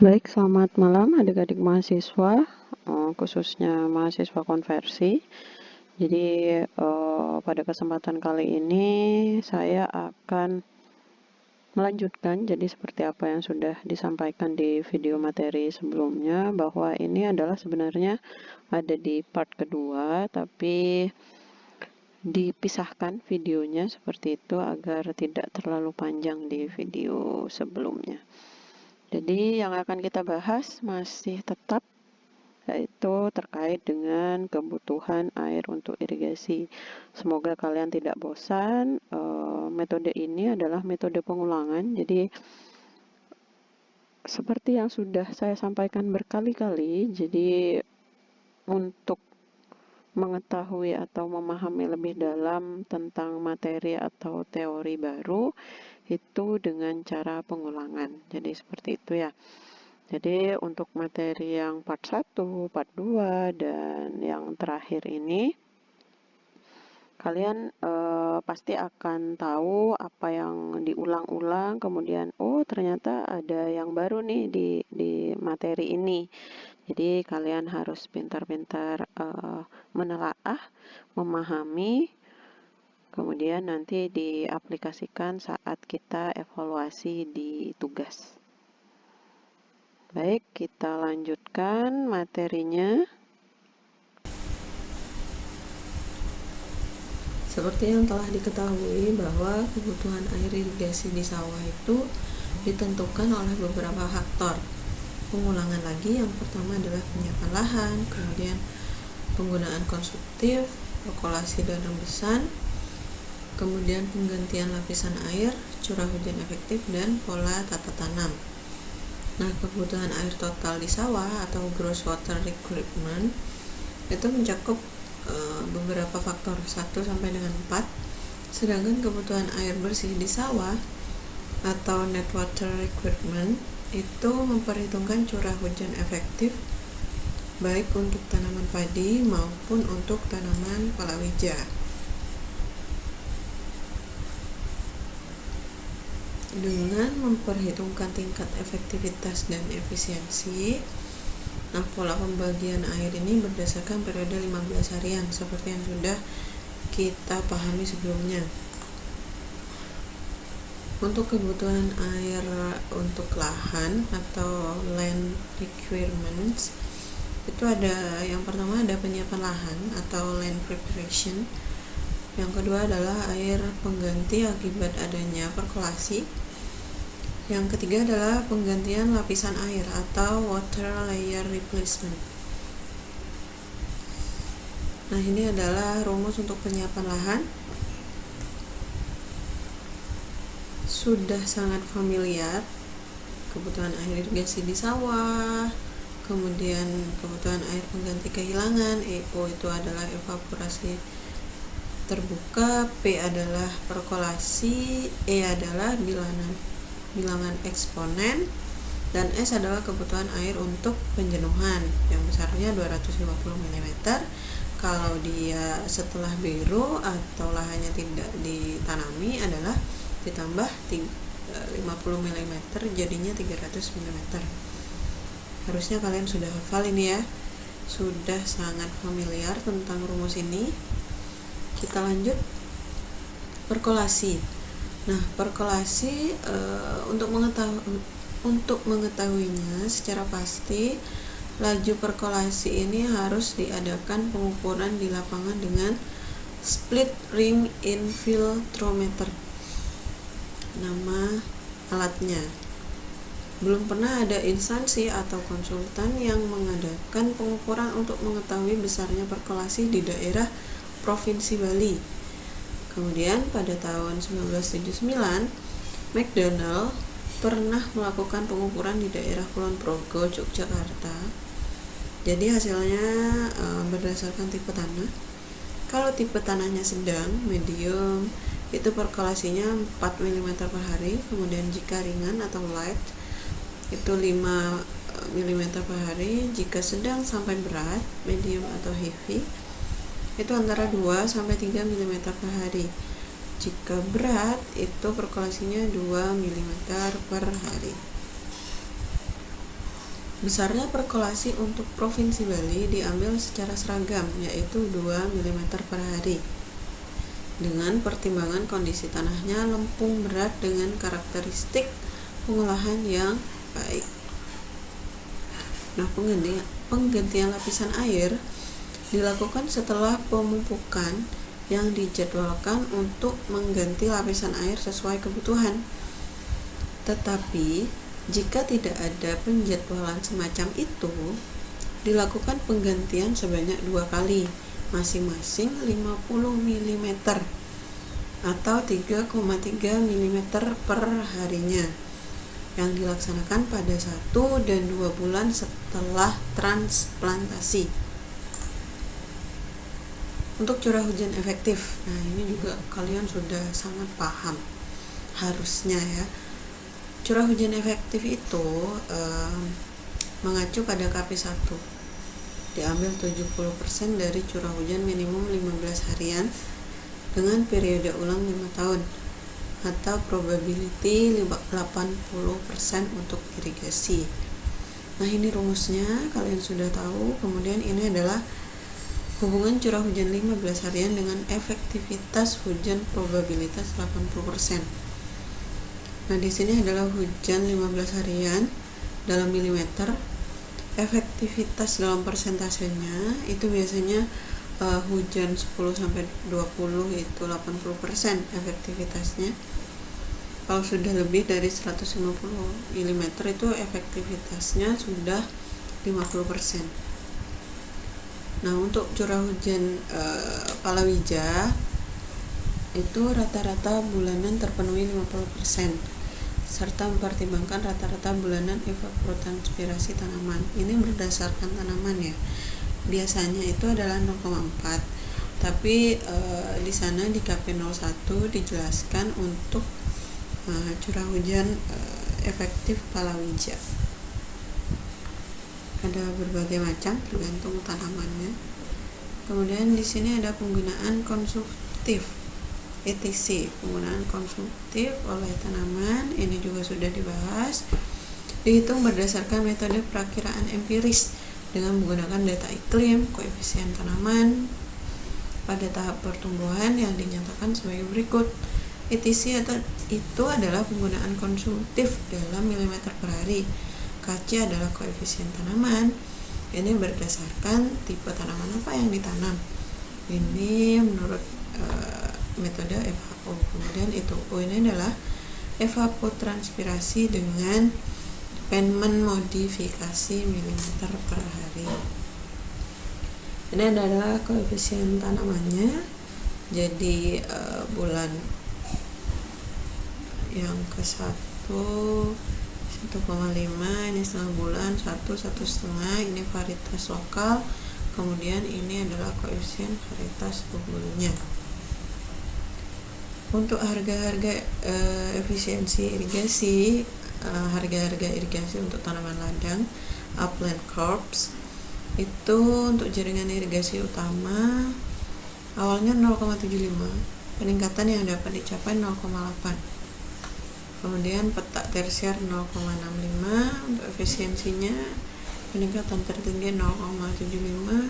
Baik, selamat malam adik-adik mahasiswa, khususnya mahasiswa konversi. Jadi pada kesempatan kali ini saya akan melanjutkan jadi seperti apa yang sudah disampaikan di video materi sebelumnya, bahwa ini adalah sebenarnya ada di part kedua, tapi dipisahkan videonya seperti itu agar tidak terlalu panjang di video sebelumnya. Jadi yang akan kita bahas masih tetap yaitu terkait dengan kebutuhan air untuk irigasi. Semoga kalian tidak bosan. Metode ini adalah metode pengulangan. Jadi seperti yang sudah saya sampaikan berkali-kali, jadi untuk mengetahui atau memahami lebih dalam tentang materi atau teori baru itu dengan cara pengulangan. Jadi seperti itu ya. Jadi untuk materi yang part 1, part 2, dan yang terakhir ini kalian pasti akan tahu apa yang diulang-ulang, kemudian ternyata ada yang baru nih di materi ini. Jadi kalian harus pintar-pintar menelaah, memahami, kemudian nanti diaplikasikan saat kita evaluasi di tugas. Baik, kita lanjutkan materinya. Seperti yang telah diketahui bahwa kebutuhan air irigasi di sawah itu ditentukan oleh beberapa faktor. Pengulangan lagi, yang pertama adalah penyiapan lahan, kemudian penggunaan konstruktif, perkolasi dan rembesan, kemudian penggantian lapisan air, curah hujan efektif, dan pola tata tanam. Nah, kebutuhan air total di sawah atau gross water requirement itu mencakup beberapa faktor 1 sampai dengan 4. Sedangkan kebutuhan air bersih di sawah atau net water requirement itu memperhitungkan curah hujan efektif baik untuk tanaman padi maupun untuk tanaman palawija. Dengan memperhitungkan tingkat efektivitas dan efisiensi, nah, pola pembagian air ini berdasarkan periode 15 harian seperti yang sudah kita pahami sebelumnya. Untuk kebutuhan air untuk lahan atau land requirements itu ada, yang pertama ada penyiapan lahan atau land preparation. Yang kedua adalah air pengganti akibat adanya perkolasi. Yang ketiga adalah penggantian lapisan air atau water layer replacement. Nah, ini adalah rumus untuk penyiapan lahan. Sudah sangat familiar kebutuhan air irigasi di sawah, kemudian kebutuhan air pengganti kehilangan, EO itu adalah evaporasi terbuka, P adalah perkolasi, E adalah bilangan eksponen, dan S adalah kebutuhan air untuk penjenuhan yang besarnya 250 mm. Kalau dia setelah biru atau lahannya tidak ditanami adalah ditambah 50 mm jadinya 300 mm. Harusnya kalian sudah hafal ini ya, sudah sangat familiar tentang rumus ini. Kita lanjut perkolasi. Nah, perkolasi untuk mengetahuinya secara pasti, laju perkolasi ini harus diadakan pengukuran di lapangan dengan split ring infiltrometer. Nama alatnya. Belum pernah ada instansi atau konsultan yang mengadakan pengukuran untuk mengetahui besarnya perkolasi di daerah Provinsi Bali. Kemudian pada tahun 1979, McDonald pernah melakukan pengukuran di daerah Kulon Progo, Yogyakarta. Jadi hasilnya berdasarkan tipe tanah. Kalau tipe tanahnya sedang, medium, itu perkolasinya 4 mm per hari. Kemudian jika ringan atau light, itu 5 mm per hari. Jika sedang sampai berat, medium atau heavy, itu antara 2 sampai 3 mm per hari. Jika berat, itu perkolasinya 2 mm per hari. Besarnya perkolasi untuk Provinsi Bali diambil secara seragam, yaitu 2 mm per hari. Dengan pertimbangan kondisi tanahnya lempung berat dengan karakteristik pengolahan yang baik. Nah, penggantian lapisan air dilakukan setelah pemupukan yang dijadwalkan untuk mengganti lapisan air sesuai kebutuhan. Tetapi jika tidak ada penjadwalan semacam itu, dilakukan penggantian sebanyak 2 kali, masing-masing 50 mm atau 3,3 mm per harinya, yang dilaksanakan pada 1 dan 2 bulan setelah transplantasi. Untuk curah hujan efektif, nah ini juga kalian sudah sangat paham harusnya ya. Curah hujan efektif itu mengacu pada KP1, diambil 70% dari curah hujan minimum 15 harian dengan periode ulang 5 tahun, atau probability 80% untuk irigasi. Nah, ini rumusnya kalian sudah tahu. Kemudian ini adalah hubungan curah hujan 15 harian dengan efektivitas hujan probabilitas 80%. Nah, di sini adalah hujan 15 harian dalam milimeter. Efektivitas dalam persentasenya itu biasanya hujan 10 sampai 20 itu 80% efektivitasnya. Kalau sudah lebih dari 150 mm itu efektivitasnya sudah 50%. Nah, untuk curah hujan palawija itu rata-rata bulanan terpenuhi 50%, serta mempertimbangkan rata-rata bulanan evapotranspirasi tanaman. Ini berdasarkan tanaman ya. Biasanya itu adalah 0,4. Tapi di sana di KP01 dijelaskan untuk curah hujan efektif palawija. Ada berbagai macam tergantung tanamannya. Kemudian di sini ada penggunaan konsumtif, ETC, penggunaan konsumtif oleh tanaman. Ini juga sudah dibahas. Dihitung berdasarkan metode perakiraan empiris dengan menggunakan data iklim, koefisien tanaman pada tahap pertumbuhan yang dinyatakan sebagai berikut. ETC itu adalah penggunaan konsumtif dalam milimeter per hari. KC adalah koefisien tanaman. Ini berdasarkan tipe tanaman apa yang ditanam. Ini menurut metode FHO. Kemudian itu ini adalah evapotranspirasi dengan Penman modifikasi milimeter per hari. Ini adalah koefisien tanamannya. Jadi bulan yang ke-1 1,5, ini setengah bulan, 1,5, ini varietas lokal. Kemudian ini adalah koefisien varietas unggulnya. Untuk harga-harga efisiensi irigasi, harga-harga irigasi untuk tanaman ladang upland crops itu untuk jaringan irigasi utama awalnya 0,75, peningkatan yang dapat dicapai 0,8. Kemudian petak tersier 0,65, untuk efisiensinya peningkatan tertinggi 0,75.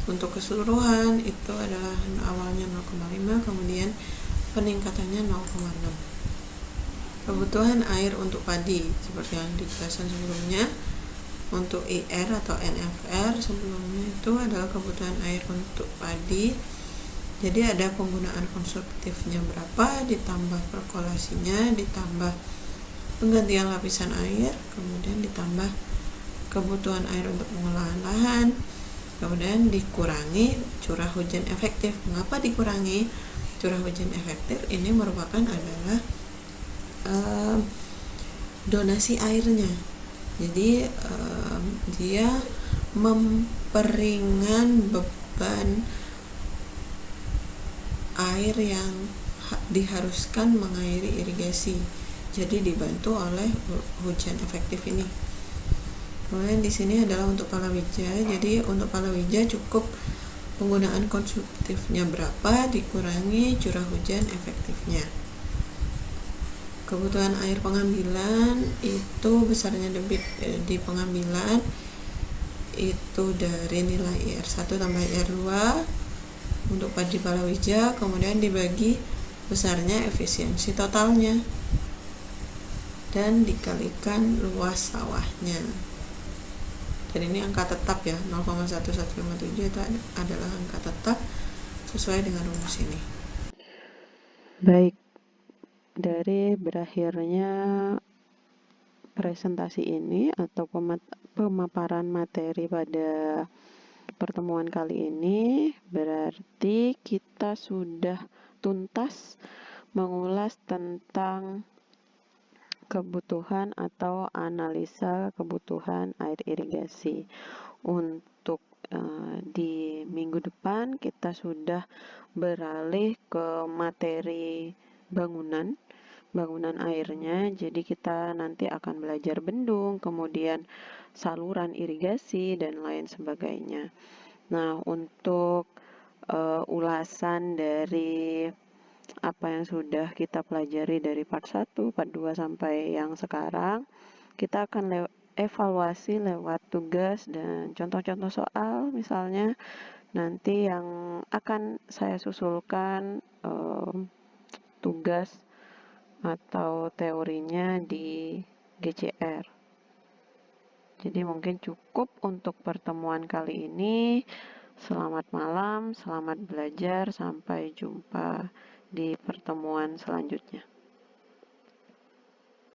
Untuk keseluruhan itu adalah awalnya 0,5, kemudian peningkatannya 0,6. Kebutuhan air untuk padi seperti yang dijelaskan sebelumnya. Untuk IR atau NFR sebelumnya itu adalah kebutuhan air untuk padi. Jadi ada penggunaan konsumtifnya berapa, ditambah perkolasinya, ditambah penggantian lapisan air, kemudian ditambah kebutuhan air untuk pengolahan lahan, kemudian dikurangi curah hujan efektif. Mengapa dikurangi curah hujan efektif? Ini merupakan adalah donasi airnya. Jadi dia memperingan beban air yang diharuskan mengairi irigasi. Jadi dibantu oleh hujan efektif ini. Kemudian di sini adalah untuk palawija. Jadi untuk palawija cukup penggunaan konsumtifnya berapa dikurangi curah hujan efektifnya. Kebutuhan air pengambilan itu besarnya debit di pengambilan itu dari nilai IR1 tambah IR2 untuk padi palawija, kemudian dibagi besarnya efisiensi totalnya dan dikalikan luas sawahnya. Dan ini angka tetap ya, 0,1157 itu adalah angka tetap sesuai dengan rumus ini. Baik, dari berakhirnya presentasi ini atau pemaparan materi pada pertemuan kali ini, berarti kita sudah tuntas mengulas tentang kebutuhan atau analisa kebutuhan air irigasi. Untuk di minggu depan kita sudah beralih ke materi bangunan airnya. Jadi kita nanti akan belajar bendung, kemudian saluran irigasi dan lain sebagainya. Nah, untuk ulasan dari apa yang sudah kita pelajari dari part 1, part 2 sampai yang sekarang, kita akan evaluasi lewat tugas dan contoh-contoh soal. Misalnya nanti yang akan saya susulkan tugas atau teorinya di GCR. Jadi mungkin cukup untuk pertemuan kali ini. Selamat malam, selamat belajar, sampai jumpa di pertemuan selanjutnya.